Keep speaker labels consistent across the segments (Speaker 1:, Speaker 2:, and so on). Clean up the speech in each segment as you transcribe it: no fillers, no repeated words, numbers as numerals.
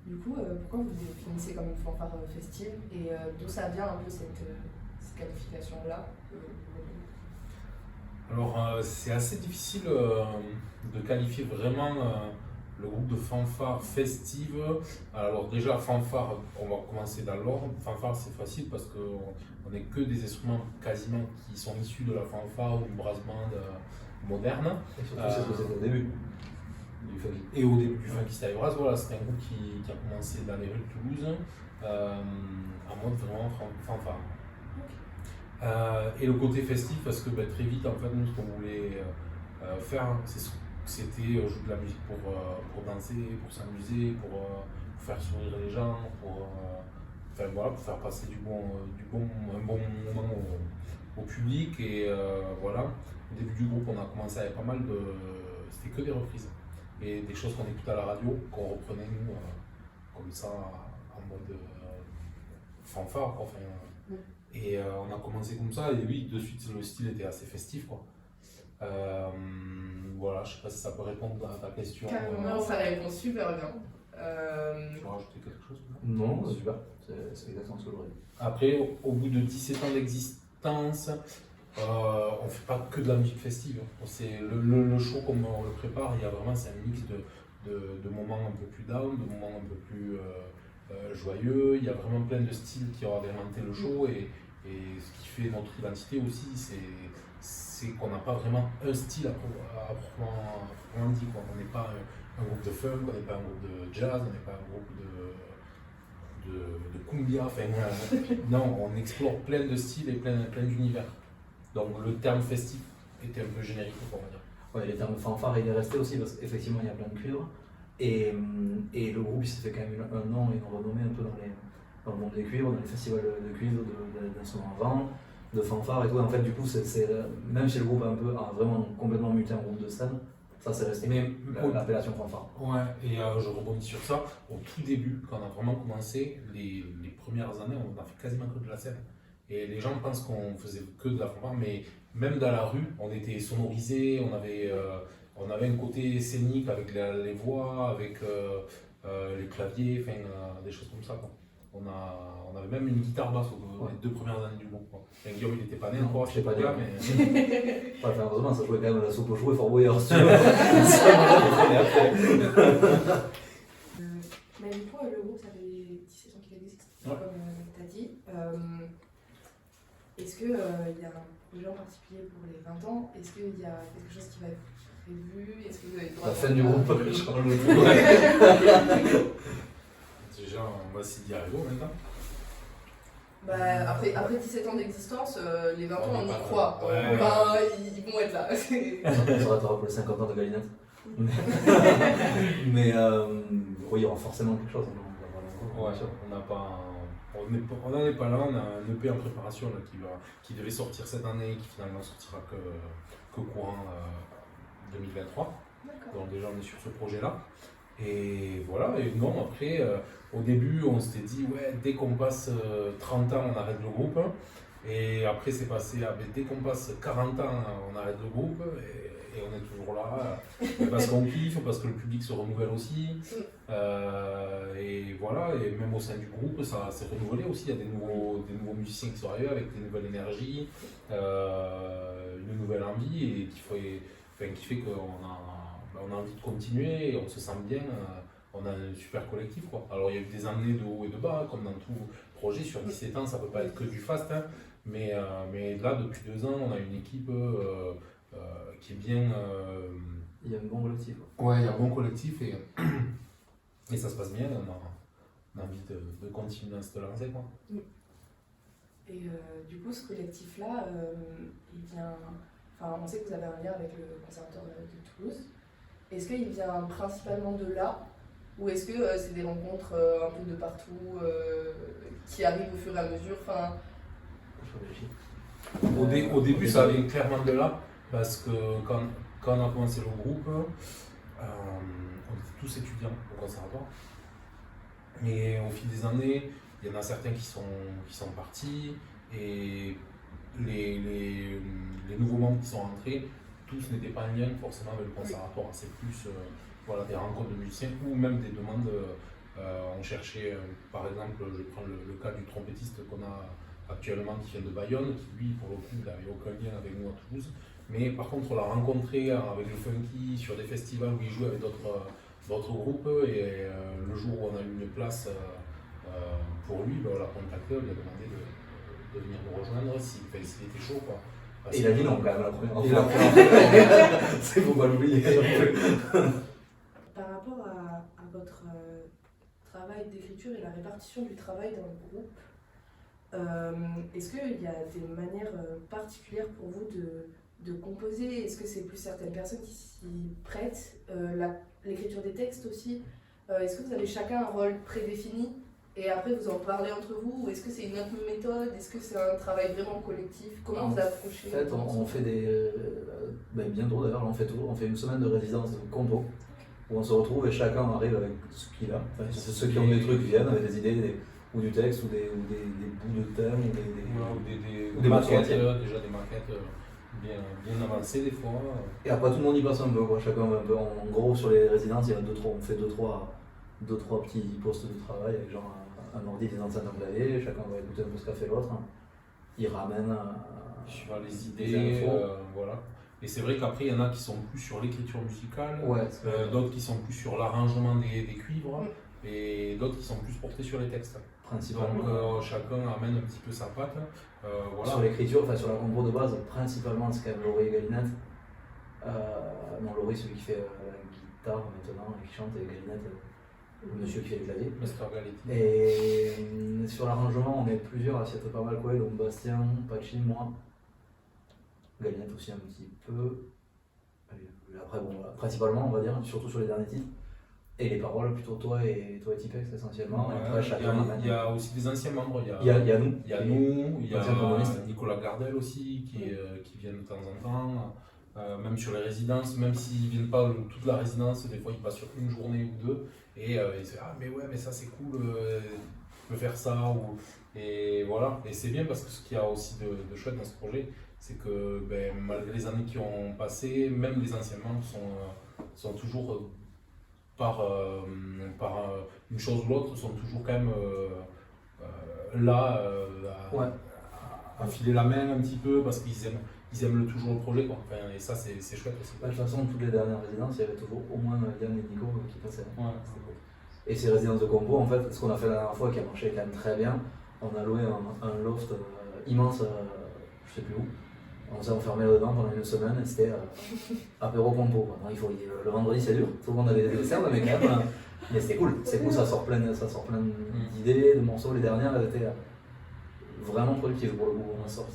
Speaker 1: Du coup, pourquoi vous définissez comme une fanfare festive et d'où ça vient un peu cette qualification-là
Speaker 2: Alors, c'est assez difficile de qualifier vraiment le groupe de fanfare festive. Alors déjà, fanfare, on va commencer dans l'ordre. Fanfare, c'est facile parce qu'on n'est que des instruments quasiment qui sont issus de la fanfare ou du brass band moderne.
Speaker 3: Et surtout, c'est ce que c'était au début du funky.
Speaker 2: Et au début du Funky Style Brass, voilà, c'était un groupe qui a commencé dans les rues de Toulouse en mode vraiment fanfare. Et le côté festif, parce que très vite, en fait, nous, ce qu'on voulait faire, c'était jouer de la musique pour danser, pour s'amuser, pour faire sourire les gens, enfin, voilà, pour faire passer un bon moment au public. Et voilà, au début du groupe, on a commencé avec pas mal de. C'était que des reprises. Et des choses qu'on écoutait à la radio, qu'on reprenait nous, comme ça, en mode fanfare, quoi. Enfin, et on a commencé comme ça, et oui, de suite, le style était assez festif, quoi. Voilà, je sais pas si ça peut répondre à ta question.
Speaker 1: Carrément, ça répond super bien.
Speaker 2: Tu veux rajouter quelque chose?
Speaker 3: Non, c'est super, c'est exactement ce que j'aurais dit.
Speaker 2: Après, au bout de 17 ans d'existence, on fait pas que de la musique festive. C'est le show, comme on le prépare, il y a vraiment, c'est un mix de moments un peu plus down, de moments un peu plus joyeux. Il y a vraiment plein de styles qui ont agrémenté le show, et ce qui fait notre identité aussi, c'est qu'on n'a pas vraiment un style à proprement dit, quoi. On n'est pas un groupe de funk, on n'est pas un groupe de jazz, on n'est pas un groupe de cumbia, enfin, non, on explore plein de styles et plein d'univers. Donc le terme festif était un peu générique, on va dire.
Speaker 3: Ouais, le terme fanfare, il est resté aussi parce qu'effectivement, il y a plein de cuivres. Et le groupe, il s'est fait quand même un nom et une renommée un peu dans le monde des cuivres, dans les festivals de cuivres, d'instruments à vent, de fanfare et tout. En fait, du coup, même chez le groupe, un peu, a vraiment complètement muté en groupe de scène. Ça, c'est resté l'appellation fanfare.
Speaker 2: Ouais, et je rebondis sur ça. Au tout début, quand on a vraiment commencé, les premières années, on a fait quasiment que de la scène. Et les gens pensent qu'on faisait que de la fanfare, mais même dans la rue, on était sonorisé, on avait un côté scénique avec les voix, avec les claviers, enfin, des choses comme ça, quoi. On avait même une guitare basse les 2 premières années du groupe, quoi. Enfin, Guillaume, il n'était pas né encore, je sais pas là, mais.
Speaker 3: Enfin, heureusement, ça jouait quand même à la soupe au chou et Fort Boyard.
Speaker 1: Mais du coup, le groupe, ça fait 17 ans qu'il existe, comme tu as dit. Est-ce qu'il y a un projet en particulier pour les 20 ans? Est-ce qu'il y a quelque chose qui va être prévu? Est-ce que vous avez le droit
Speaker 3: La fin du groupe, je change le tout.
Speaker 2: Déjà, on va essayer d'y arriver maintenant.
Speaker 1: Après 17 ans d'existence, les 20 ans, on y
Speaker 2: pas
Speaker 1: croit.
Speaker 2: ouais.
Speaker 1: Ils vont être là.
Speaker 3: On s'arrêtera pour les 50 ans de Galinette. Mais oui, il y aura forcément quelque chose.
Speaker 2: Ouais, on n'en est pas là, on a un EP en préparation là, qui devait sortir cette année et qui finalement sortira que courant 2023.
Speaker 1: D'accord.
Speaker 2: Donc déjà on est sur ce projet là. Et voilà, et non, après, au début on s'était dit, ouais, dès qu'on passe 30 ans on arrête le groupe. Et après c'est passé à dès qu'on passe 40 ans on arrête le groupe. Et on est toujours là, parce qu'on kiffe, parce que le public se renouvelle aussi. Et voilà, et même au sein du groupe, ça s'est renouvelé aussi. Il y a des nouveaux musiciens qui sont arrivés avec des nouvelles énergies, une nouvelle envie, et qui fait qu'on a envie de continuer, et on se sent bien. On a un super collectif, quoi. Alors il y a eu des années de haut et de bas, comme dans tout projet. Sur 17 ans, ça peut pas être que du fast, hein. Mais là, depuis 2 ans, on a une équipe qui est bien.
Speaker 3: Il y a un bon collectif.
Speaker 2: Ouais, il y a un bon collectif, et ça se passe bien. On a envie de continuer à se lancer, quoi.
Speaker 1: Et du coup, ce collectif-là, il vient. Enfin, on sait que vous avez un lien avec le conservatoire de Toulouse. Est-ce qu'il vient principalement de là, ou est-ce que c'est des rencontres un peu de partout qui arrivent au fur et à mesure? Enfin,
Speaker 2: au début, ça vient clairement de là, parce que quand on a commencé le groupe, on était tous étudiants au conservatoire. Et au fil des années, il y en a certains qui sont partis, et les nouveaux membres qui sont rentrés, tous n'étaient pas en lien forcément avec le conservatoire. C'est plus voilà, des rencontres de musiciens ou même des demandes. On cherchait, par exemple, je prends le cas du trompettiste qu'on a actuellement qui vient de Bayonne, qui lui, pour le coup, n'avait aucun lien avec nous à Toulouse. Mais par contre, on l'a rencontré avec le Funky sur des festivals où il jouait avec d'autres groupes. Et le jour où on a eu une place pour lui, on l'a contacté, on lui a demandé de venir nous rejoindre s'il était chaud, quoi.
Speaker 3: Et il a dit non, quand même, la première
Speaker 2: Il a
Speaker 3: fois. C'est faut pas l'oublier.
Speaker 1: Par rapport à votre travail d'écriture et la répartition du travail dans le groupe, est-ce qu'il y a des manières particulières pour vous de composer? Est-ce que c'est plus certaines personnes qui s'y prêtent? L'écriture des textes aussi? Est-ce que vous avez chacun un rôle prédéfini et après vous en parlez entre vous? Ou est-ce que c'est une autre méthode? Est-ce que c'est un travail vraiment collectif? Comment vous approchez?
Speaker 3: En fait, on fait bientôt d'ailleurs, on fait une semaine de résidence de compo où on se retrouve et chacun arrive avec ce qu'il a. Enfin, ceux qui ont des trucs viennent avec des idées ou du texte ou des bouts de thème
Speaker 2: ou des maquettes, déjà des maquettes bien avancées des fois.
Speaker 3: Et après tout le monde y passe un peu, quoi. Chacun un peu. En gros sur les résidences, il y a on fait deux trois petits postes de travail avec genre un ordi, des enceintes en clavier, chacun va écouter un peu ce qu'a fait l'autre. Il ramène
Speaker 2: les idées, voilà. Et c'est vrai qu'après, il y en a qui sont plus sur l'écriture musicale, d'autres qui sont plus sur l'arrangement des cuivres, et d'autres qui sont plus portés sur les textes.
Speaker 3: Principalement.
Speaker 2: Donc chacun amène un petit peu sa patte. Voilà.
Speaker 3: Sur l'écriture, enfin sur la compo de base, principalement c'est quand même Laurie et Galinette. Non, Laurie, celui qui fait la guitare maintenant, et qui chante, et Galinette, le monsieur qui fait le clavier.
Speaker 2: Mr. Galetti.
Speaker 3: Et sur l'arrangement, on est plusieurs à s'y être pas mal collés, donc Bastien, Pachi, moi. Galinette aussi un petit peu. Après, bon, voilà, principalement, on va dire, surtout sur les derniers titres. Et les paroles, plutôt toi et Tipex essentiellement. Et après, chacun
Speaker 2: il y a aussi des anciens membres.
Speaker 3: Il y a nous.
Speaker 2: Il y a nous, il y a Nicolas Gardel aussi qui vient de temps en temps. Même sur les résidences, même s'ils ne viennent pas toute la résidence, des fois ils passent sur une journée ou deux. Et ils se disent ah mais ouais mais ça c'est cool, je peux faire ça. Et voilà. Et c'est bien parce que ce qu'il y a aussi de chouette dans ce projet, c'est que malgré les années qui ont passé, même les anciens membres sont toujours par une chose ou l'autre, sont toujours quand même là à filer la main un petit peu parce qu'ils aiment toujours le projet, quoi. Enfin, et ça c'est chouette aussi.
Speaker 3: De toute façon, toutes les dernières résidences, il y avait toujours au moins Yann et Nico qui passaient.
Speaker 2: Ouais.
Speaker 3: Et ces résidences de compo, en fait, ce qu'on a fait la dernière fois qui a marché quand même très bien, on a loué un loft immense, je sais plus où. On s'est enfermé dedans pendant une semaine et c'était apéro compo. Non, le vendredi c'est dur, tout le monde a des desserts, mais quand même, mais c'était cool. C'est cool, ça sort plein d'idées, de morceaux. Les dernières elles étaient vraiment productives pour le coup.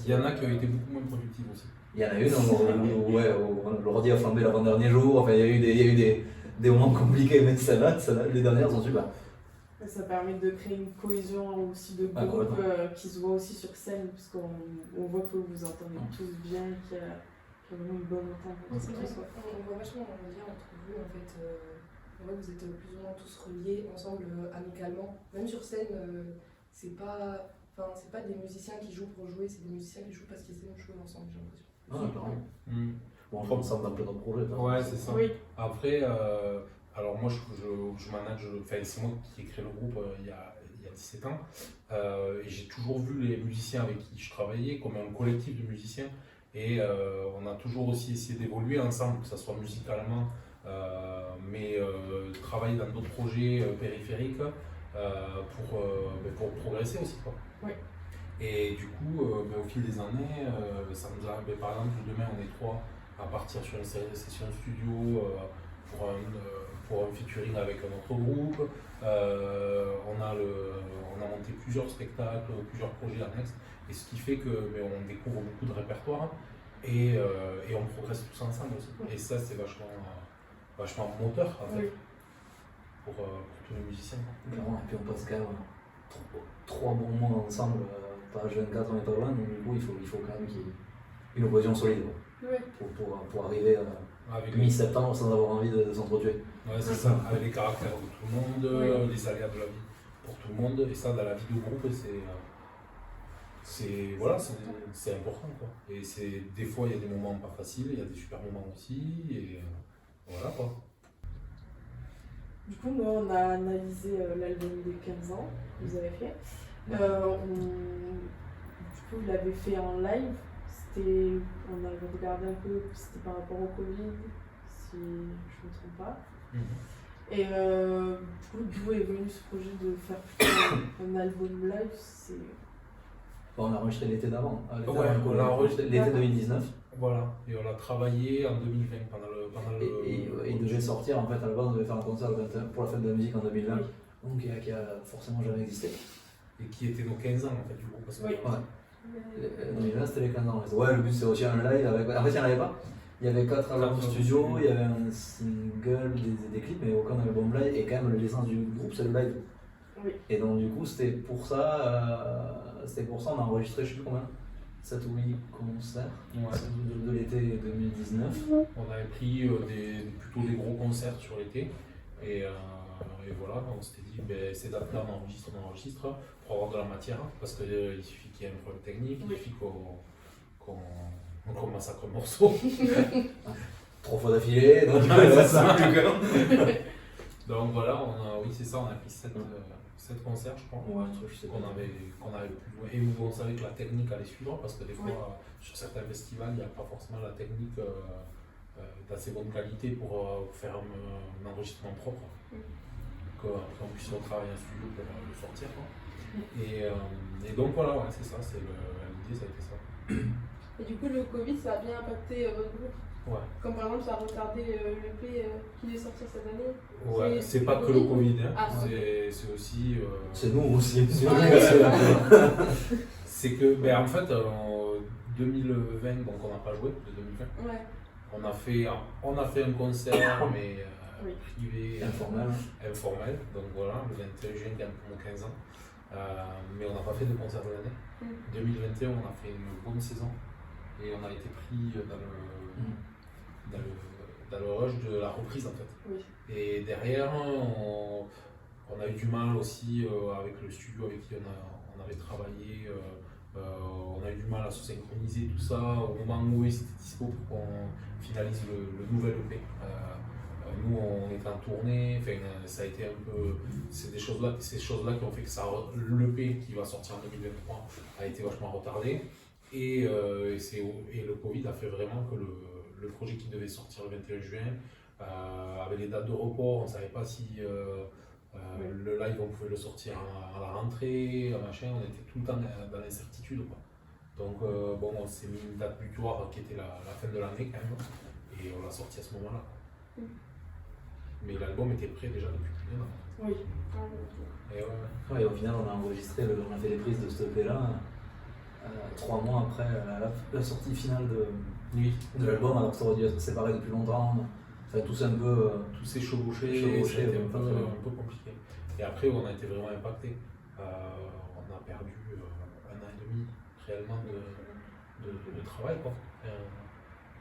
Speaker 2: Il y en a qui ont été beaucoup moins productives aussi.
Speaker 3: Il y en a une où l'ordi a flambé l'avant-dernier jour. Enfin, il y a eu des moments compliqués, mais celles-là, les dernières sont super.
Speaker 4: Ça permet de créer une cohésion aussi de groupe qui se voit aussi sur scène, parce qu'on voit que vous entendez tous bien, qu'il y a vraiment une bonne entente.
Speaker 1: C'est vrai, on voit vachement un lien entre vous en fait. On voit que vous êtes plus ou moins tous reliés ensemble amicalement. Même sur scène, c'est pas des musiciens qui jouent pour jouer, c'est des musiciens qui jouent parce qu'ils aiment jouer ensemble, j'ai l'impression.
Speaker 3: Ah, clairement. Bon, on joue ensemble dans plein d'autres projets.
Speaker 2: Ouais, c'est ça.
Speaker 4: Oui.
Speaker 2: Après, alors moi je manage, enfin c'est moi qui ai créé le groupe il y a 17 ans et j'ai toujours vu les musiciens avec qui je travaillais comme un collectif de musiciens et on a toujours aussi essayé d'évoluer ensemble, que ce soit musicalement mais travailler dans d'autres projets périphériques pour progresser aussi, quoi.
Speaker 4: Oui.
Speaker 2: Et du coup au fil des années ça nous a, par exemple demain on est 3 à partir sur une session studio pour un featuring avec un autre groupe. On a monté plusieurs spectacles, plusieurs projets annexes, et ce qui fait qu'on découvre beaucoup de répertoires et on progresse tous ensemble aussi. Et ça, c'est vachement moteur en fait, pour tous les musiciens.
Speaker 3: Clairement, et puis on passe quand même 3 bons mois ensemble, page 24 on n'est pas loin, donc du coup il faut quand même qu'il y ait une cohésion solide pour arriver
Speaker 2: avec
Speaker 3: mi-septembre sans avoir envie de s'entretuer.
Speaker 2: Ouais, c'est ça, avec les caractères de tout le monde, les aléas de la vie pour tout le monde, et ça dans la vie de groupe, c'est important, quoi. Et des fois il y a des moments pas faciles, il y a des super moments aussi, et voilà, quoi.
Speaker 4: Du coup, nous, on a analysé l'album des 15 ans que vous avez fait. Du coup, vous l'avez fait en live. On a regardé un peu, c'était par rapport au Covid, si je ne me trompe pas. Et du coup, d'où est venu ce projet de faire plutôt un album live?
Speaker 3: Bon, on a enregistré l'été d'avant.
Speaker 2: Ouais, on l'a enregistré
Speaker 3: l'été 2019.
Speaker 2: Voilà, et on l'a travaillé en 2020 pendant le.
Speaker 3: Et il devait sortir, en fait, à la base, on devait faire un concert pour la fête de la musique en 2020,
Speaker 4: Oui.
Speaker 3: donc qui a forcément jamais existé.
Speaker 2: Et qui était nos 15 ans en fait, du coup. Parce que,
Speaker 4: Oui.
Speaker 3: Ouais. 2020, c'était les 15 ans. Ouais, le but, c'est aussi un live avec. En fait, il n'y en avait pas. Il y avait 4 albums studio, il y avait un single, des clips, mais aucun album live. Et quand même, l'essence du groupe, c'est le live.
Speaker 4: Oui.
Speaker 3: Et donc, du coup, c'était pour ça, on a enregistré, je sais plus combien, 7 ou 8 concerts de l'été 2019.
Speaker 2: on avait pris plutôt des gros concerts sur l'été. Et voilà, on s'était dit, ces dates-là, on enregistre pour avoir de la matière. Parce qu'il suffit qu'il y ait un problème technique, il suffit qu'on massacre le morceau.
Speaker 3: 3 fois d'affilée, donc
Speaker 2: c'est ça. Donc voilà, oui, c'est ça, on a pris 7 concerts, je crois.
Speaker 3: Ouais, je sais pas.
Speaker 2: qu'on avait pu, et où on savait que la technique allait suivre, parce que des fois, sur certains festivals, il n'y a pas forcément la technique d'assez bonne qualité pour faire un enregistrement propre. Qu'après on puisse retravailler un studio pour le sortir. Et donc voilà, ouais, c'est ça, l'idée, ça a été ça.
Speaker 5: Et du coup, le Covid, ça a bien impacté votre groupe?
Speaker 2: Ouais.
Speaker 5: Comme par exemple, ça a retardé l'EP qui devait sortir cette année?
Speaker 2: Ouais, c'est pas que le Covid, hein.
Speaker 5: Ah,
Speaker 2: c'est aussi.
Speaker 3: C'est nous aussi.
Speaker 2: C'est que, en fait, en 2020, donc on n'a pas joué de 2020.
Speaker 5: Ouais.
Speaker 2: On a fait un concert, mais privé,
Speaker 3: Informel.
Speaker 2: donc voilà, le 21 juin, quand même pour nos 15 ans. Mais on n'a pas fait de concert de l'année. 2021, on a fait une bonne saison et on a été pris dans le rush de la reprise en fait.
Speaker 4: Oui.
Speaker 2: Et derrière, on a eu du mal aussi avec le studio avec qui on avait travaillé. On a eu du mal à se synchroniser tout ça au moment où c'était dispo pour qu'on finalise le nouvel EP. Nous on était en tournée, ça a été un peu. C'est ces choses-là qui ont fait que l'EP qui va sortir en 2023 a été vachement retardé. Et le Covid a fait vraiment que le projet qui devait sortir le 21 juin, avec les dates de report, on ne savait pas si le live on pouvait le sortir à la rentrée, machin, on était tout le temps dans l'incertitude. Donc on s'est mis une date butoir qui était la fin de l'année quand même, et on l'a sorti à ce moment-là. Mais l'album était prêt déjà depuis plus d'un an.
Speaker 4: Oui.
Speaker 3: Et au final, on a fait les prises de ce EP-là 3 mois après la sortie finale de l'album, alors que ça aurait dû être séparé depuis longtemps. Enfin, tout s'est chevauché,
Speaker 2: c'était un peu compliqué. Et après, on a été vraiment impacté. On a perdu 1 an et demi réellement de travail, quoi.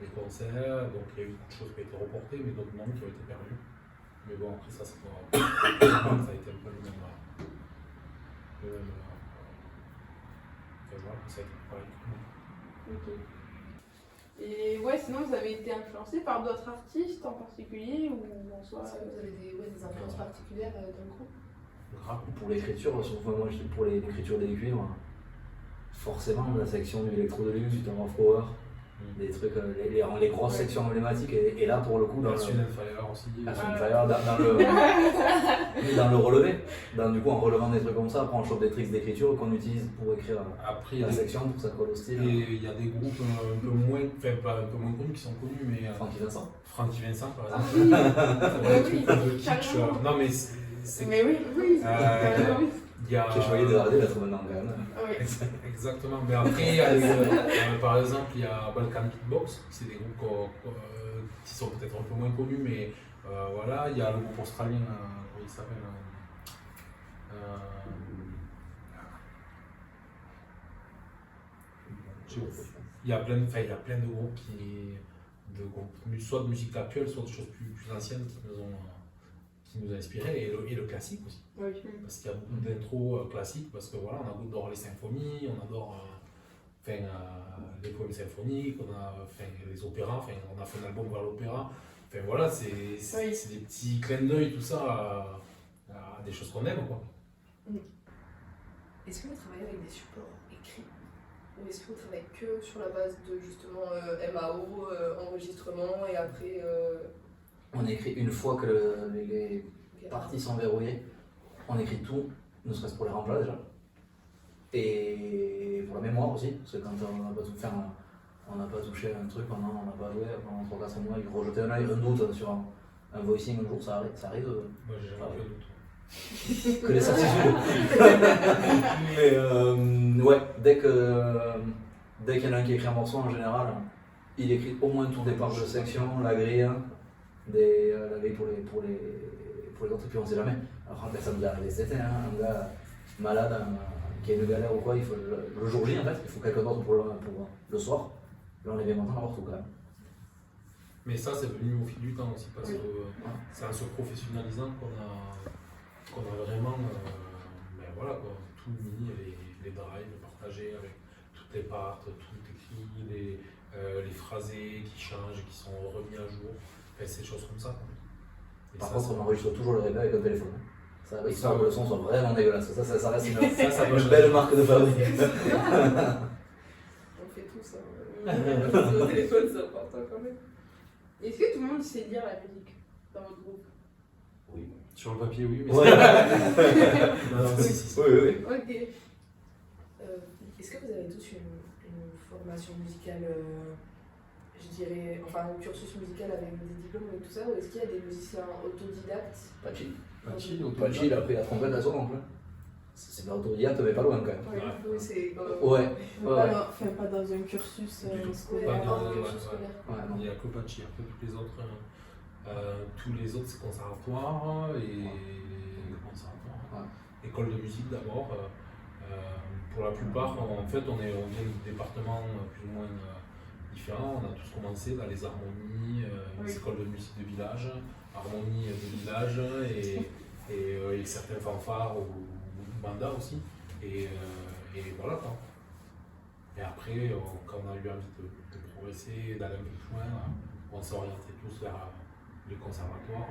Speaker 2: Les concerts, donc il y a eu beaucoup de choses qui ont été reportées, mais d'autres non qui ont été perdues. Mais bon, après ça a été un peu le même. Voilà, ça a été pareil.
Speaker 5: Ok. Et ouais, sinon vous avez été influencé par d'autres artistes en particulier ou en soi?
Speaker 1: Est-ce que vous avez des influences particulières dans le groupe?
Speaker 2: Grave.
Speaker 3: Pour l'écriture, moi pour l'écriture des cuivres, forcément la section du électro de luxe, du Tom of Power, des trucs, les grosses sections emblématiques, et là pour le coup dans
Speaker 2: Fire aussi.
Speaker 3: Dans le relevé, du coup en relevant des trucs comme ça, après on chope des tricks d'écriture qu'on utilise pour écrire la section pour que ça colle au style.
Speaker 2: Et il y a des groupes un peu moins connus qui sont connus, mais Francky Vincent par exemple. Un peu kitsch. Non mais c'est.
Speaker 4: Mais oui.
Speaker 3: J'ai choisi de regarder la trouve maintenant quand même.
Speaker 4: Oui.
Speaker 2: Exactement. Mais après, par exemple, il y a Balkan Beatbox, c'est des groupes qui sont peut-être un peu moins connus, mais voilà. Il y a le groupe australien, comment il s'appelle il y a plein de groupes soit de musique actuelle, soit de choses plus anciennes qui nous a inspirés, et le classique aussi.
Speaker 4: Oui.
Speaker 2: Parce qu'il y a beaucoup d'intros classiques, parce que voilà, on adore les symphonies, on adore les poèmes symphoniques, on a les opéras, on a fait un album vers l'opéra. Enfin voilà, c'est des petits clins d'œil, tout ça, à des choses qu'on aime, quoi.
Speaker 1: Est-ce que vous travaillez avec des supports écrits ou est-ce que vous travaillez que sur la base de justement MAO, enregistrement et après
Speaker 3: On écrit une fois que les parties sont verrouillées, on écrit tout, ne serait-ce pour les remplats déjà. Et pour la mémoire aussi, parce que quand on n'a pas tout fait, on n'a pas touché un truc pendant, on n'a pas joué pendant 3-4 mois, il faut rejeter un œil, un doute sur un voicing un jour, ça arrive.
Speaker 2: Moi j'ai jamais fait de doute.
Speaker 3: Que les certitudes. Mais ouais, dès qu'il y en a un qui écrit un morceau en général, il écrit au moins tout départ de section, la grille, la grille pour les autres, et puis on sait jamais. Alors quand ça nous est arrivé cet été, un gars malade, qui a une galère ou quoi, il faut le jour J en fait, il faut quelqu'un d'autre pour le soir. Là on est bien content d'avoir tout quand même.
Speaker 2: Mais ça c'est venu au fil du temps aussi, parce que c'est en se professionnalisant qu'on a vraiment ben voilà, quoi, tout mis, les drives partagés avec toutes les parts, tout écrit, les phrasés qui changent, qui sont remis à jour, enfin, ces choses comme ça.
Speaker 3: Par contre, on enregistre toujours le replay avec un téléphone. Ça, histoire que le son soit vraiment dégueulasse. Ça reste une belle marque de fabrique.
Speaker 1: On fait tout ça. Le téléphone, c'est important quand même.
Speaker 5: Est-ce que tout le monde sait lire la musique dans votre groupe?
Speaker 3: Oui.
Speaker 2: Sur le papier, oui, mais
Speaker 3: Ouais.
Speaker 2: non, si.
Speaker 3: Oui.
Speaker 5: Ok.
Speaker 1: Est-ce que vous avez tous une formation musicale, je dirais, enfin un cursus musical avec des diplômes et tout ça, ou est-ce qu'il y a des musiciens autodidactes?
Speaker 3: Pachi,
Speaker 2: Autodidacte.
Speaker 3: il a pris la trompette à son oncle. C'est pas autodidacte, mais pas loin quand même.
Speaker 1: Oui, c'est
Speaker 3: Ouais.
Speaker 4: Pas dans un cursus scolaire.
Speaker 2: Pas dans un
Speaker 1: cursus scolaire.
Speaker 3: Ouais,
Speaker 2: Il n'y a que Pachi, après tous les autres c'est conservatoire et conservatoire. École de musique d'abord. Pour la plupart, en fait, on vient de départements plus ou moins différents. On a tous commencé dans les harmonies, les écoles de musique de village, harmonie de village et certains fanfares ou bandas aussi. Et voilà quoi. Et après, quand on a eu envie de progresser, d'aller un peu plus loin, on s'est orienté tous vers les conservatoires.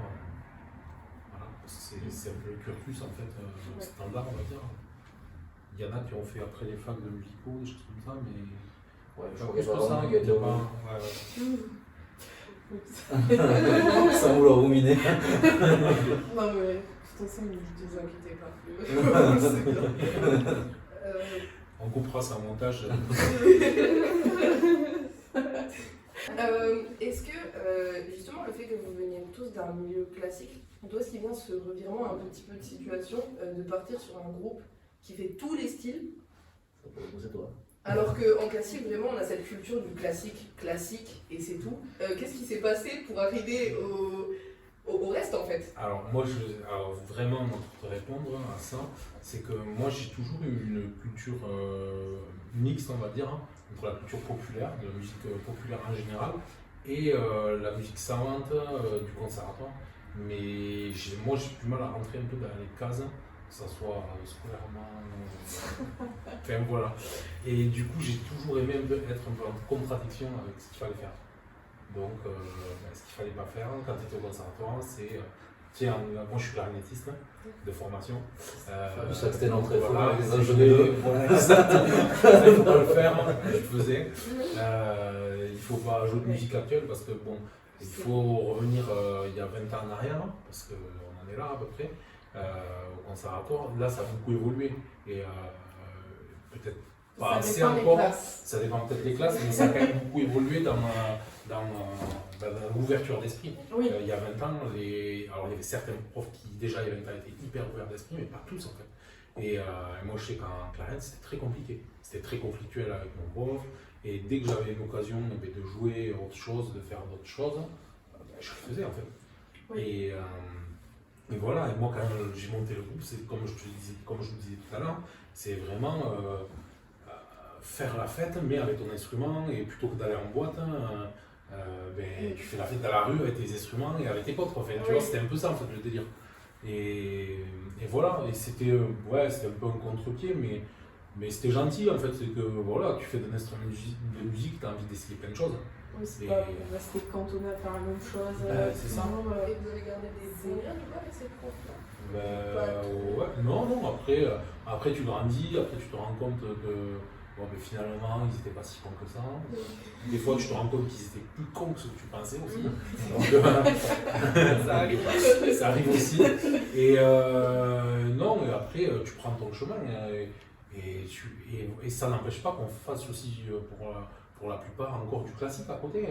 Speaker 2: Voilà, parce que c'est un peu le cursus en fait, standard on va dire. Il y en a qui ont fait après les facs de musicaux, des choses comme ça, mais
Speaker 3: Ouais, je
Speaker 2: pas
Speaker 3: crois
Speaker 2: plus
Speaker 3: qu'il y a
Speaker 2: que
Speaker 3: pas
Speaker 2: ça.
Speaker 3: vraiment qui a été
Speaker 1: Non
Speaker 3: sans vouloir ruminer.
Speaker 1: mais de toute façon, ne vous inquiétez pas. C'est bien.
Speaker 2: On coupera ça en montage.
Speaker 1: Est-ce que justement le fait que vous veniez tous d'un milieu classique, toi est-ce qu'il vient ce revirement un petit peu de situation de partir sur un groupe qui fait tous les styles,
Speaker 3: C'est toi.
Speaker 1: alors qu'en classique vraiment on a cette culture du classique et c'est tout. Qu'est-ce qui s'est passé pour arriver au reste en fait?
Speaker 2: Alors vraiment pour te répondre à ça, c'est que moi j'ai toujours eu une culture mixte on va dire, entre la culture populaire, de la musique populaire en général, et la musique savante du conservatoire. Mais moi j'ai du mal à rentrer un peu dans les cases, que ça soit scolairement, enfin voilà. Et du coup j'ai toujours aimé être un peu en contradiction avec ce qu'il fallait faire. Donc ce qu'il fallait pas faire quand tu étais au conservatoire, c'est tiens, moi je suis clarinettiste de formation.
Speaker 3: Ça c'était l'entrée
Speaker 2: voilà,
Speaker 3: avec des
Speaker 2: c'est
Speaker 3: ingénieurs.
Speaker 2: il faut pas le faire, je le faisais. Il faut pas jouer de musique actuelle parce que bon, il faut revenir il y a 20 ans en arrière, parce qu'on en est là à peu près, au conservatoire. Là ça a beaucoup évolué et peut-être pas assez encore, ça dépend peut-être des classes, mais ça a quand même beaucoup évolué dans l'ouverture d'esprit.
Speaker 1: Oui.
Speaker 2: Il y a 20 ans, alors il y avait certains profs qui déjà il y a 20 ans étaient hyper ouverts d'esprit, mais pas tous en fait. Et moi je sais qu'en clarinette c'était très compliqué, c'était très conflictuel avec mon prof, et dès que j'avais une occasion de jouer autre chose, de faire d'autres choses, je le faisais en fait.
Speaker 1: Oui.
Speaker 2: Et voilà, et moi quand j'ai monté le groupe, c'est comme je vous disais tout à l'heure, c'est vraiment faire la fête mais avec ton instrument, et plutôt que d'aller en boîte, tu fais la fête dans la rue avec tes instruments et avec tes potes. Enfin, tu vois, c'était un peu ça en fait le délire. Et voilà, et c'était un peu un contre-pied, mais c'était gentil en fait, c'est que voilà, tu fais d'un instrument de musique, tu as envie d'essayer plein de choses.
Speaker 4: Oui, c'est
Speaker 2: Et-
Speaker 4: pas rester cantonné à faire la même chose.
Speaker 2: c'est ça.
Speaker 4: toujours,
Speaker 1: Et vous avez gardé des bons liens du coup avec ces profs-là?
Speaker 2: Ouais, non, après tu grandis, après tu te rends compte que bon, mais finalement ils étaient pas si cons que ça. Des fois tu te rends compte qu'ils étaient plus cons que ce que tu pensais aussi. Donc,
Speaker 1: Ça arrive.
Speaker 2: ça arrive aussi. Et non, et après tu prends ton chemin et ça n'empêche pas qu'on fasse aussi pour la plupart encore du classique à côté.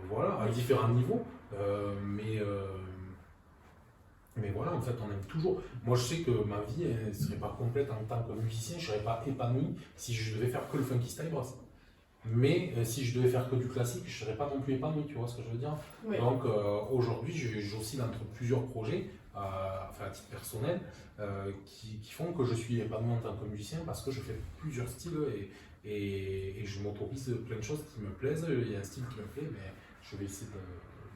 Speaker 2: Voilà, à différents niveaux. Mais voilà, en fait, on aime toujours. Moi, je sais que ma vie ne serait pas complète en tant que musicien, je ne serais pas épanoui si je devais faire que le funky style brass. Mais si je devais faire que du classique, je ne serais pas non plus épanoui, tu vois ce que je veux dire?
Speaker 4: Oui.
Speaker 2: Donc aujourd'hui, j'oscille entre plusieurs projets, enfin à titre personnel, qui font que je suis épanoui en tant que musicien parce que je fais plusieurs styles et je m'autorise plein de choses qui me plaisent. Il y a un style qui me plaît, mais je vais essayer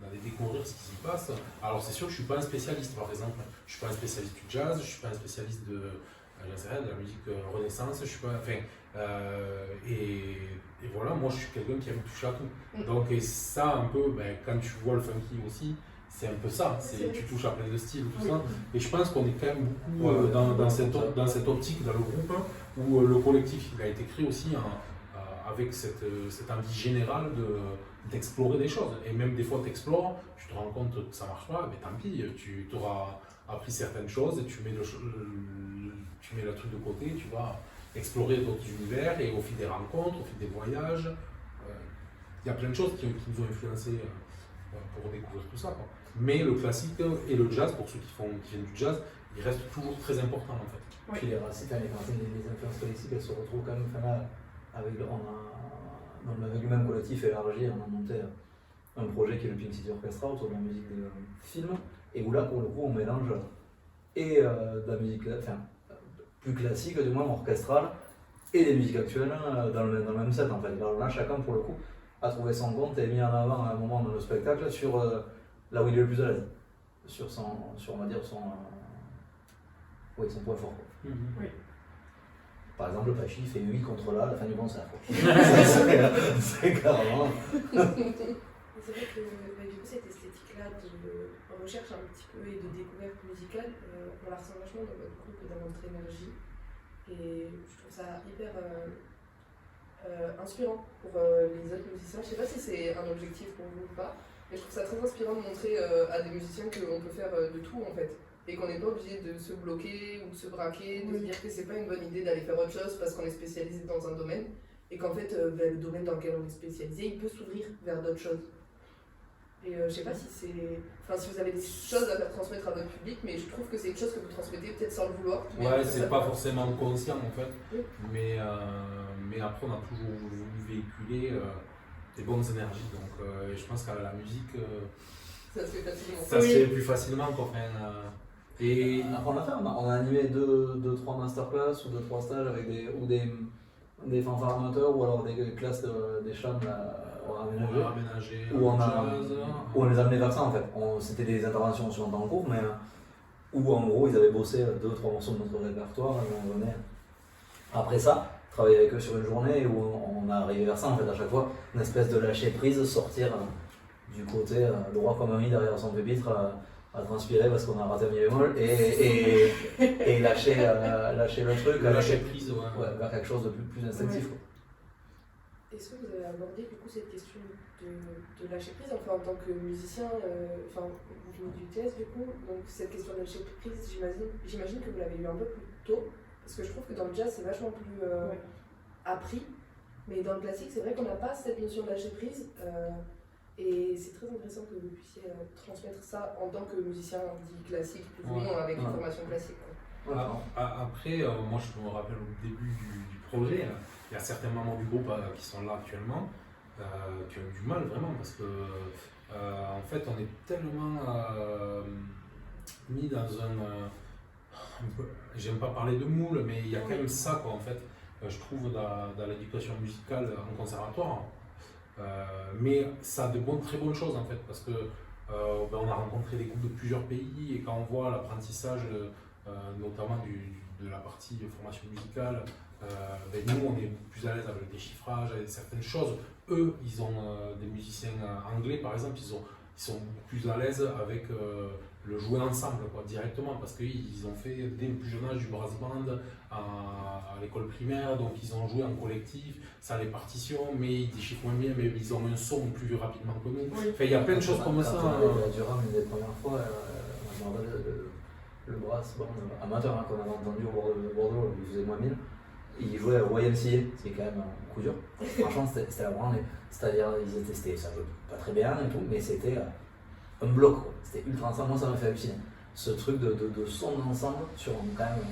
Speaker 2: d'aller découvrir ce qui s'y passe. Alors c'est sûr que je ne suis pas un spécialiste, par exemple. Je ne suis pas un spécialiste du jazz, je ne suis pas un spécialiste de la musique renaissance, je suis pas. Enfin, et voilà, moi je suis quelqu'un qui aime toucher à tout. Donc, et ça, un peu, ben, quand tu vois le funky aussi, c'est un peu ça. Tu touches à plein de styles, tout ça. Et je pense qu'on est quand même beaucoup dans cette optique, dans le groupe, hein, où le collectif il a été créé aussi avec cette envie générale d'explorer des choses. Et même des fois, tu explores, tu te rends compte que ça ne marche pas, mais tant pis, tu auras appris certaines choses et tu mets le truc de côté, tu vas explorer d'autres univers et au fil des rencontres, au fil des voyages, il y a plein de choses qui nous ont influencés pour découvrir tout ça, quoi. Mais le classique et le jazz, pour ceux qui viennent du jazz, il reste toujours très important en fait.
Speaker 4: Oui.
Speaker 3: Puis les racines, les influences classiques, elles se retrouvent quand même, enfin là, avec le même collectif élargi, on a monté un projet qui est le Pink City Orchestra autour de la musique des films, et où là pour le coup on mélange et de la musique plus classique, du moins orchestrale, et des musiques actuelles dans le même set en fait. Alors là chacun pour le coup a trouvé son compte et mis en avant à un moment dans le spectacle sur là où il est le plus à l'aise, sur on va dire son point fort.
Speaker 4: Oui.
Speaker 3: Par exemple, le Pachi fait 8 contre la fin du concert. C'est carrément.
Speaker 1: C'est vrai que du coup, cette esthétique-là de recherche un petit peu et de découverte musicale, on la ressent vachement dans votre groupe et dans votre énergie. Et je trouve ça hyper inspirant pour les autres musiciens. Je sais pas si c'est un objectif pour vous ou pas, mais je trouve ça très inspirant de montrer à des musiciens qu'on peut faire de tout en fait. Et qu'on n'est pas obligé de se bloquer ou de se braquer, de se dire que c'est pas une bonne idée d'aller faire autre chose parce qu'on est spécialisé dans un domaine. Et qu'en fait, le domaine dans lequel on est spécialisé, il peut s'ouvrir vers d'autres choses. Et je sais pas si si vous avez des choses à faire transmettre à votre public, mais je trouve que c'est une chose que vous transmettez peut-être sans le vouloir.
Speaker 2: Ouais, c'est pas forcément conscient en fait,
Speaker 1: Oui.
Speaker 2: mais après on a toujours voulu véhiculer des bonnes énergies, donc je pense qu'à la musique,
Speaker 1: Ça se fait facilement.
Speaker 2: ça se fait plus facilement quoi.
Speaker 3: Et on a fait, on a animé 2-3 masterclass ou 2-3 stages avec des fanfares amateurs ou alors des classes des chants aménagées. Où on les amenait vers ça en fait. C'était des interventions souvent dans le cours, mais où en gros ils avaient bossé 2-3 morceaux de notre répertoire et on venait après ça travailler avec eux sur une journée où on a arrivé vers ça en fait à chaque fois, une espèce de lâcher prise, sortir du côté droit comme un i derrière son pupitre à transpirer parce qu'on a raté un mi bémol et lâcher le truc,
Speaker 2: lâcher prise,
Speaker 3: vers quelque chose de plus instinctif.
Speaker 1: Ouais. Est-ce que vous avez abordé du coup cette question de lâcher prise, enfin en tant que musicien, vous venez du jazz du coup, donc cette question de lâcher prise, j'imagine que vous l'avez eu un peu plus tôt, parce que je trouve que dans le jazz c'est vachement plus appris, mais dans le classique c'est vrai qu'on n'a pas cette notion de lâcher prise, et c'est très intéressant que vous puissiez transmettre ça en tant que musicien dit classique, plus ou moins avec une formation classique.
Speaker 2: Voilà. Après, moi je me rappelle au début du projet, il y a certains membres du groupe qui sont là actuellement, qui ont eu du mal vraiment parce que en fait on est tellement mis dans j'aime pas parler de moule, mais il y a quand même ça quoi en fait, je trouve dans l'éducation musicale en conservatoire. Mais ça a de très bonnes choses en fait parce que on a rencontré des groupes de plusieurs pays et quand on voit l'apprentissage notamment de la partie formation musicale, nous on est plus à l'aise avec le déchiffrage, avec certaines choses eux, ils ont des musiciens anglais par exemple, ils sont beaucoup plus à l'aise avec le jouer ensemble quoi, directement parce qu'ils ont fait dès le plus jeune âge du brass band à l'école primaire, donc ils ont joué en collectif, ça les partitions, mais ils déchiffrent moins bien, mais ils ont un son plus rapidement que nous.
Speaker 1: Oui.
Speaker 2: Enfin, il y a plein de choses comme ça.
Speaker 3: Quand on avait à Durham une des premières fois, je me rappelle le brass band amateur qu'on avait entendu au Bordeaux, il faisait moins 1000. Ils jouaient à YMCA, ce qui est quand même un coup dur. Franchement, c'était la branle. C'est-à-dire, ils étaient testés, ça jouait pas très bien et tout, mais c'était un bloc, quoi. C'était ultra ensemble. Moi, ça m'a fait halluciner. Ce truc de son ensemble sur quand même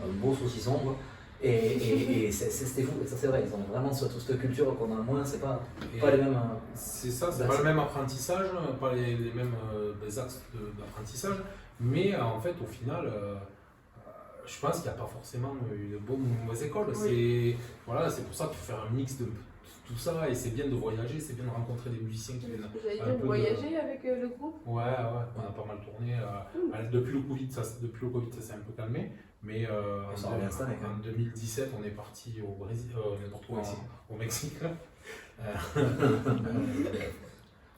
Speaker 3: un beau saucisson, quoi. Et c'était fou, et ça c'est vrai, ils ont vraiment cette culture qu'on a moins, c'est pas les mêmes.
Speaker 2: C'est ça, c'est pas le même apprentissage, pas les mêmes axes d'apprentissage, mais en fait, au final. Je pense qu'il n'y a pas forcément une bonne ou une mauvaise école.
Speaker 1: Oui.
Speaker 2: C'est pour ça qu'il faut faire un mix de tout ça et c'est bien de voyager, c'est bien de rencontrer des musiciens qui viennent.
Speaker 5: J'allais dire, vous voyagez avec le groupe?
Speaker 2: Ouais, on a pas mal tourné. Depuis le Covid, ça s'est un peu calmé, mais en 2017, on est parti au Brésil, n'importe où, au Mexique.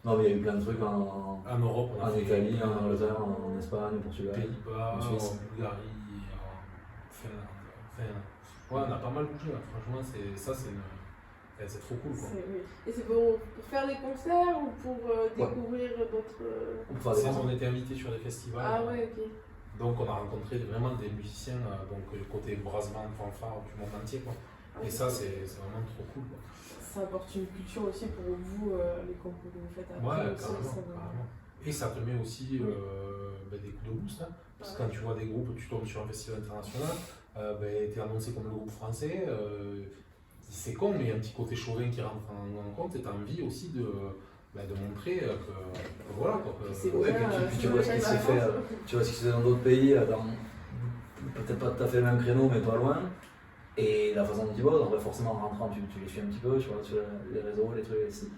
Speaker 3: Non, mais il y a eu plein de trucs en
Speaker 2: Europe,
Speaker 3: en Italie, en Angleterre, en Espagne, au Portugal,
Speaker 2: Pays-Bas,
Speaker 3: en Suisse.
Speaker 2: en Bulgarie. On a pas mal bougé, là. Franchement, c'est trop cool. Quoi.
Speaker 5: Et c'est pour faire des concerts ou pour découvrir d'autres.
Speaker 2: On était invités sur des festivals.
Speaker 5: Ah ouais, ok.
Speaker 2: Donc on a rencontré vraiment des musiciens, donc côté brass band, fanfare du monde entier. Quoi. Et ça, c'est vraiment trop cool. Quoi.
Speaker 4: Ça apporte une culture aussi pour vous, les concours que vous faites après.
Speaker 2: Ouais,
Speaker 4: aussi,
Speaker 2: carrément. Et ça te met aussi des coups de boost. Hein, parce que quand tu vois des groupes, tu tombes sur un festival international, tu es annoncé comme le groupe français. C'est con, mais il y a un petit côté chauvin qui rentre en compte et tu as envie aussi de montrer que voilà.
Speaker 3: Puis tu vois ce qui s'est fait, tu vois ce qui se fait dans d'autres pays, peut-être pas tout à fait le même créneau, mais pas loin. Et la façon dont ils bossent, en vrai, forcément en rentrant, tu les suis un petit peu, tu vois, sur les réseaux, les trucs ici.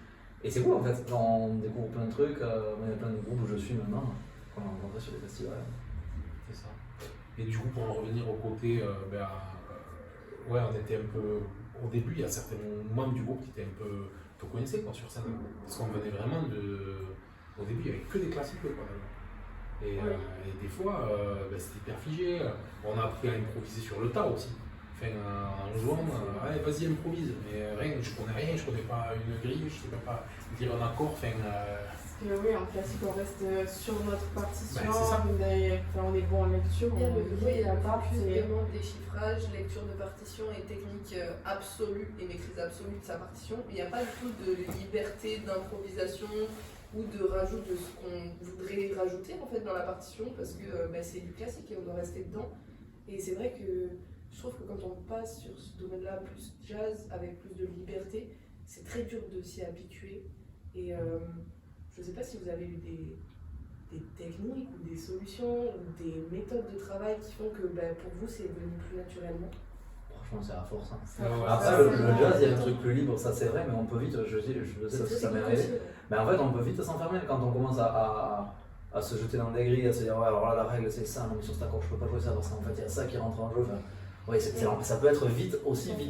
Speaker 3: Et c'est cool en fait, on découvre plein de trucs, il y a plein de groupes où je suis maintenant, qu'on a rencontrés sur des festivals.
Speaker 2: C'est ça. Et du coup, pour en revenir au côté, on était un peu. Au début, il y a certains membres du groupe qui étaient un peu. Te connaissaient quoi, sur scène. Parce qu'on venait vraiment de. Au début, il n'y avait que des classiques quoi. Et des fois, c'était hyper figé. On a appris à improviser sur le tas aussi. En jouant, allez, vas-y, improvise. Mais rien, je connais rien, je connais pas une grille, je sais même pas dire un accord.
Speaker 4: Parce que oui, en classique, on reste sur notre partition,
Speaker 2: c'est ça.
Speaker 4: On est bon en lecture.
Speaker 1: Il y a plus vraiment déchiffrage, lecture de partition et technique absolue et maîtrise absolue de sa partition. Il n'y a pas du tout de liberté d'improvisation ou de rajout de ce qu'on voudrait rajouter en fait dans la partition parce que c'est du classique et on doit rester dedans. Et c'est vrai que je trouve que quand on passe sur ce domaine-là plus jazz avec plus de liberté, c'est très dur de s'y habituer. Et je ne sais pas si vous avez eu des techniques ou des solutions ou des méthodes de travail qui font que pour vous c'est venu plus naturellement.
Speaker 3: Franchement, c'est à force. Hein.
Speaker 2: Après,
Speaker 3: le jazz, il y a un truc plus libre, ça c'est vrai, mais on peut vite, je sais, ça m'est arrivé. Mais en fait, on peut vite s'enfermer quand on commence à se jeter dans des grilles, à se dire, ouais, alors là, la règle c'est ça, non, mais sur cet accord, je peux pas jouer ça parce qu'en fait, il y a ça qui rentre en jeu. Enfin, ça peut être vite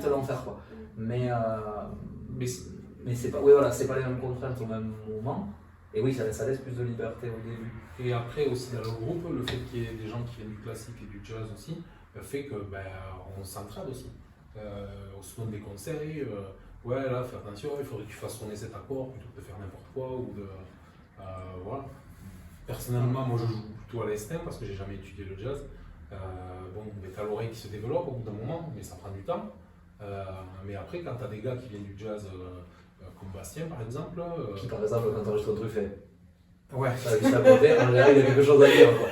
Speaker 3: l'enfer, quoi. Mais c'est pas, c'est pas les mêmes contraintes au même moment. Et oui, ça laisse plus de liberté au début.
Speaker 2: Et après aussi dans le groupe, le fait qu'il y ait des gens qui viennent du classique et du jazz aussi, fait que on s'entraide aussi. On se donne des conseils, là fais attention, il faudrait que tu fasses sonner cet accord plutôt que de faire n'importe quoi ou de. Voilà. Personnellement, moi je joue plutôt à l'instinct parce que j'ai jamais étudié le jazz. T'as l'oreille qui se développe au bout d'un moment, mais ça prend du temps. Mais après, quand t'as des gars qui viennent du jazz, comme Bastien par exemple.
Speaker 3: Qui par exemple, quand t'enregistres un truc, fait.
Speaker 2: Ouais.
Speaker 3: Ça juste à côté, en général, il y a quelque chose à dire, quoi.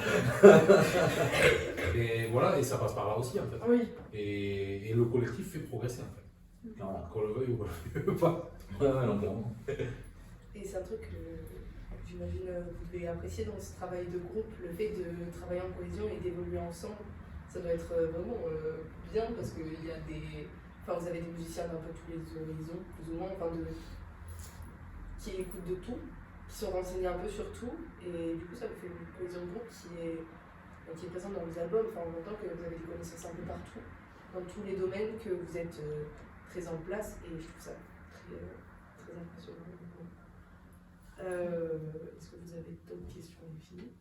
Speaker 2: Et voilà, et ça passe par là aussi en fait.
Speaker 4: Oui.
Speaker 2: Et le collectif fait progresser en fait.
Speaker 3: Non.
Speaker 2: Qu'on le veuille ou qu'on le veuille pas.
Speaker 3: Ouais, non, clairement.
Speaker 1: Et c'est un truc que j'imagine vous devez apprécier dans ce travail de groupe, le fait de travailler en cohésion et d'évoluer ensemble. Ça doit être vraiment bien parce qu'il y a des. Enfin, vous avez des musiciens d'un peu tous les horizons, plus ou moins, qui écoutent de tout, qui sont renseignés un peu sur tout, et du coup, ça vous fait une cohésion de groupe qui est présente dans vos albums. Enfin, on entend que vous avez des connaissances un peu partout, dans tous les domaines que vous êtes très en place, et je trouve ça très très impressionnant. Est-ce que vous avez d'autres questions, les filles?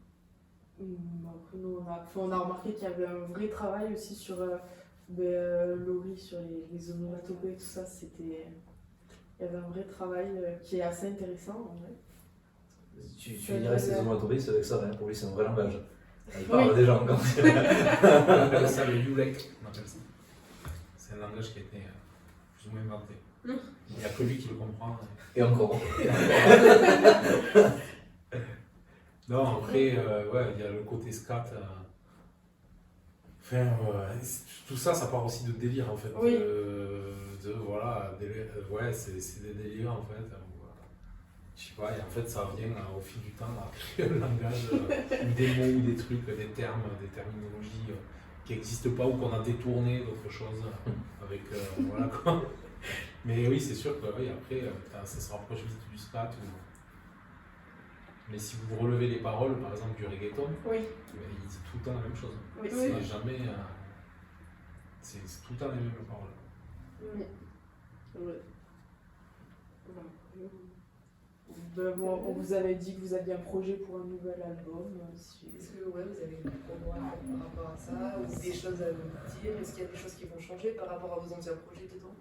Speaker 4: Après, nous, on a remarqué qu'il y avait un vrai travail aussi sur Laurie, sur les onomatopées, tout ça. Il y avait un vrai travail qui est assez intéressant en vrai.
Speaker 3: Tu dirais ces onomatopées, c'est avec ça, hein. Pour lui, c'est un vrai langage. Il parle des gens quand
Speaker 2: On appelle ça le Yulek, on appelle ça. C'est un langage qui a été plus ou moins inventé. Il n'y a que lui qui le comprend.
Speaker 3: Et encore.
Speaker 2: Non, après, ouais, il y a le côté scat. Tout ça, ça part aussi de délire en fait.
Speaker 4: Oui.
Speaker 2: Voilà, ouais, c'est des délires en fait. Je sais pas, et en fait, ça vient au fil du temps à créer un langage, des mots, des trucs, des termes, des terminologies qui n'existent pas ou qu'on a détourné d'autres choses avec. Voilà quoi. Mais oui, c'est sûr que oui, après, ça se rapproche vite du scat. Mais si vous relevez les paroles, par exemple, du reggaeton,
Speaker 4: Oui.
Speaker 2: il dit tout le temps la même chose.
Speaker 4: Oui.
Speaker 2: C'est jamais. C'est tout le temps les mêmes paroles.
Speaker 4: Oui. Ouais. Bon, on vous avait dit que vous aviez un projet pour un nouvel album.
Speaker 1: Est-ce que ouais, vous avez une promo à faire par rapport à ça, ou des choses à nous dire? Est-ce qu'il y a des choses qui vont changer par rapport à vos anciens projets dedans?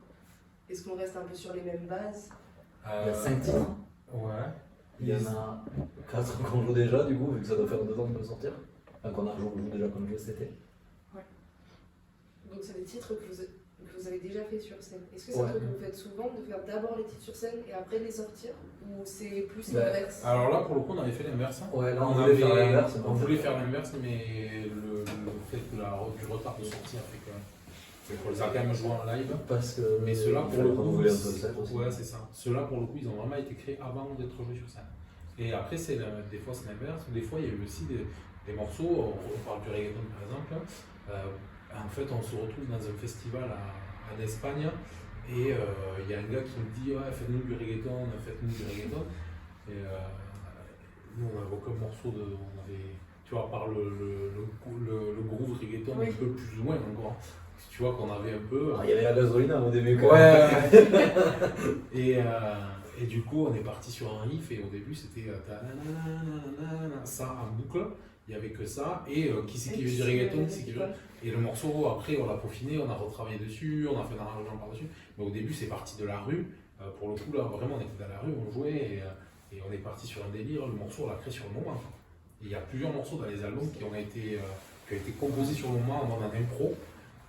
Speaker 1: Est-ce qu'on reste un peu sur les mêmes bases?
Speaker 3: Il y a 5 titres.
Speaker 2: Ouais.
Speaker 3: Il y en a 4 qu'on joue déjà, du coup, vu que ça doit faire 2 ans de sortir. Enfin, qu'on a joue déjà comme jeu cet été.
Speaker 1: Ouais. Donc c'est des titres que vous avez déjà fait sur scène. Est-ce que c'est
Speaker 3: Ouais.
Speaker 1: un truc que vous faites souvent, de faire d'abord les titres sur scène et après les sortir? Ou c'est plus
Speaker 3: Bah,
Speaker 1: l'inverse?
Speaker 2: Alors là, pour le coup, on avait fait l'inverse.
Speaker 3: Ouais, là, on voulait faire l'inverse.
Speaker 2: On voulait faire l'inverse, mais le fait du retard de sortie a fait que. On les a quand même joués en live.
Speaker 3: Parce que.
Speaker 2: Mais ceux-là, pour le coup.
Speaker 3: renouveler un peu le set aussi.
Speaker 2: Ouais, c'est ça. Ceux-là, pour le coup, ils ont vraiment été créés avant d'être joués sur scène. Et après, des fois, c'est l'inverse. Des fois, il y a eu aussi des morceaux. On parle du reggaeton, par exemple. En fait, on se retrouve dans un festival en Espagne. Et il y a un gars qui nous dit ouais, faites-nous du reggaeton, faites-nous du reggaeton. Et nous, on n'avait aucun morceau de. On avait, tu vois, à part le groove reggaeton,
Speaker 4: Oui.
Speaker 2: un peu plus ou moins encore. Tu vois qu'on avait un peu.
Speaker 3: Ah, il y avait la gasolina au début.
Speaker 2: Ouais. Et du coup, on est parti sur un riff et au début, c'était ça en boucle. Il n'y avait que ça. Et qui c'est qui veut du reggaeton, qui c'est qui veut. Et le morceau, après, on l'a peaufiné, on a retravaillé dessus, on a fait un arrangement par-dessus. Mais au début, c'est parti de la rue. Pour le coup, là, vraiment, on était dans la rue, on jouait et on est parti sur un délire. Le morceau, on l'a créé sur le moment. Et il y a plusieurs morceaux dans les albums qui ont été composés sur le moment en mode impro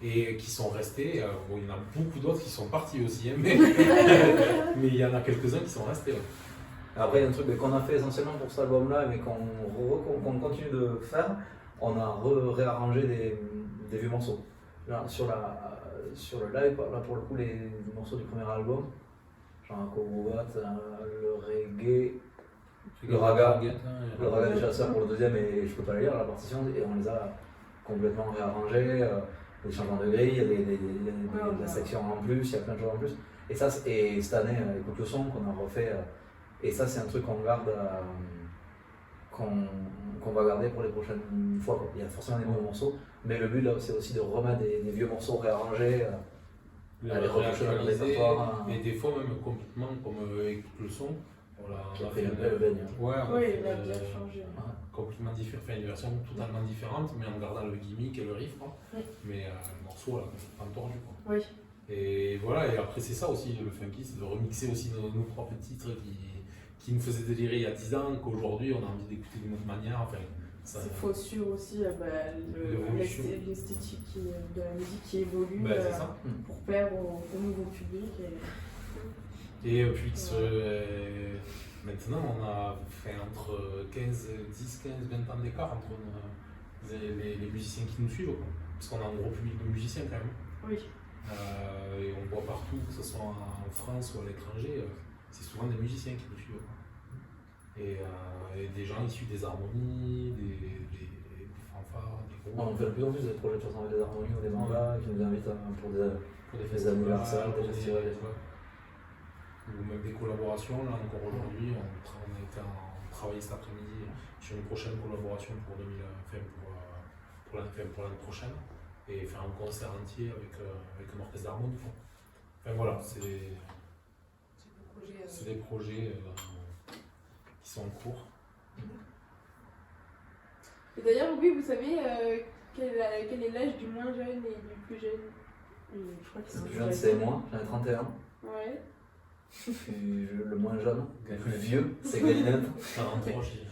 Speaker 2: et qui sont restés. Bon, il y en a beaucoup d'autres qui sont partis aussi, hein, mais il y en a quelques-uns qui sont restés. Ouais.
Speaker 3: Après, il y a un truc qu'on a fait essentiellement pour cet album-là, mais qu'on continue de faire. On a réarrangé des vieux morceaux. Là, sur le live, là pour le coup, les morceaux du premier album, genre Kobobat, le reggae, le raga des chasseurs pour le deuxième, et je peux pas le lire, la partition, et on les a complètement réarrangés, des changements de grille, la section en plus, il y a plein de choses en plus. Et ça, et cette année, écoute le son qu'on a refait, et ça c'est un truc qu'on garde, qu'on va garder pour les prochaines fois. Il y a forcément des nouveaux morceaux, mais le but là c'est aussi de remettre des vieux morceaux réarrangés,
Speaker 2: Les
Speaker 3: les retoucher dans le répertoire.
Speaker 2: et des fois même complètement comme écoute le son.
Speaker 3: Qui a fait le baigne.
Speaker 2: Ouais,
Speaker 4: Oui, il a bien changé.
Speaker 2: complètement différent, enfin une version totalement différente, mais en gardant le gimmick et le riff, quoi. Mais le morceau là, complètement tordu, quoi.
Speaker 4: Oui.
Speaker 2: Et voilà, et après c'est ça aussi le funky, c'est de remixer aussi nos propres titres qui nous faisaient délirer il y a 10 ans, qu'aujourd'hui on a envie d'écouter d'une autre manière. Enfin, ça...
Speaker 4: Il faut suivre aussi l'esthétique de la musique qui évolue
Speaker 2: c'est ça.
Speaker 4: pour plaire au nouveau public.
Speaker 2: Et puis maintenant on a fait entre 10, 15, 20 ans d'écart entre les musiciens qui nous suivent, quoi. Parce qu'on a un gros public de musiciens quand même.
Speaker 4: Oui.
Speaker 2: Et on voit partout, que ce soit en France ou à l'étranger, c'est souvent des musiciens qui nous suivent, quoi. Et des gens issus des harmonies, des fanfares, des groupes.
Speaker 3: On fait de plus en plus des projets de chansons avec des harmonies ou des mandats qui nous invitent pour des anniversaires, des festivals.
Speaker 2: Ou même des collaborations. Là encore aujourd'hui, on travaille cet après-midi sur une prochaine collaboration pour l'année prochaine et faire un concert entier avec un orchestre d'harmonie. Enfin voilà, c'est.
Speaker 1: projets.
Speaker 2: C'est des projets qui sont en cours.
Speaker 5: Et d'ailleurs, oui, vous savez quel est l'âge du moins jeune et du plus jeune?
Speaker 4: Je crois que
Speaker 3: Le plus jeune, c'est moi, j'en ai 31.
Speaker 5: Ouais.
Speaker 3: Puis le moins jeune, le plus vieux, c'est Galinette.
Speaker 2: 43, je dirais.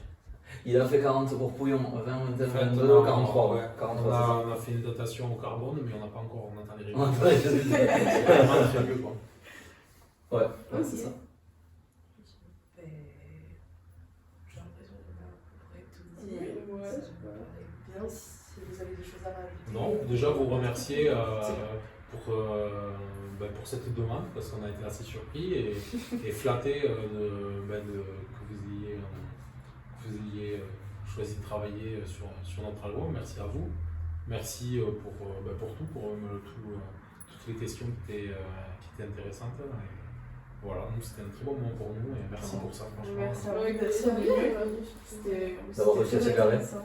Speaker 3: Il a fait 40 pour Pouillon, 20, 21,
Speaker 2: En fait,
Speaker 3: 22,
Speaker 2: on a-
Speaker 3: 43.
Speaker 2: ouais.
Speaker 3: 43,
Speaker 2: On a fait une dotation au carbone, mais on n'a pas encore, on attend les
Speaker 3: c'est ça.
Speaker 2: résultats.
Speaker 3: Ouais,
Speaker 2: C'est vraiment très vieux, quoi.
Speaker 3: ouais, c'est ça.
Speaker 1: Et j'ai l'impression qu'on a à peu près tout dit.
Speaker 5: Ouais,
Speaker 1: Ça
Speaker 5: c'est
Speaker 1: me paraît bien si vous avez des choses à rajouter.
Speaker 2: Non, déjà vous remercier pour cette demande, parce qu'on a été assez surpris et flatté que vous ayez choisi de travailler sur notre album. Merci à vous. Merci pour tout, toutes les questions qui étaient intéressantes. Et voilà, nous c'était un très bon moment pour nous et merci pour ça, franchement.
Speaker 4: Merci à vous
Speaker 5: Ouais,
Speaker 4: d'être
Speaker 5: merci à vous.
Speaker 4: venus. C'était
Speaker 3: D'avoir réussi à
Speaker 4: très
Speaker 3: s'égarer.
Speaker 4: intéressant.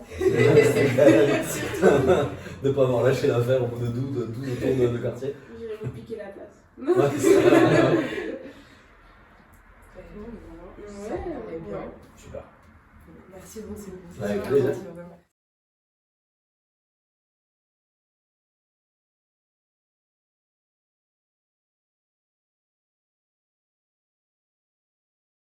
Speaker 3: De ne pas avoir lâché l'affaire au bout de 12 tours de quartier.
Speaker 5: J'irai vous piquer la place.
Speaker 3: Ouais, c'est ça.
Speaker 1: Ça me paraît bien.
Speaker 3: Super.
Speaker 1: Merci beaucoup.
Speaker 3: Avec
Speaker 1: C'est
Speaker 3: plaisir.
Speaker 1: gentil, vraiment.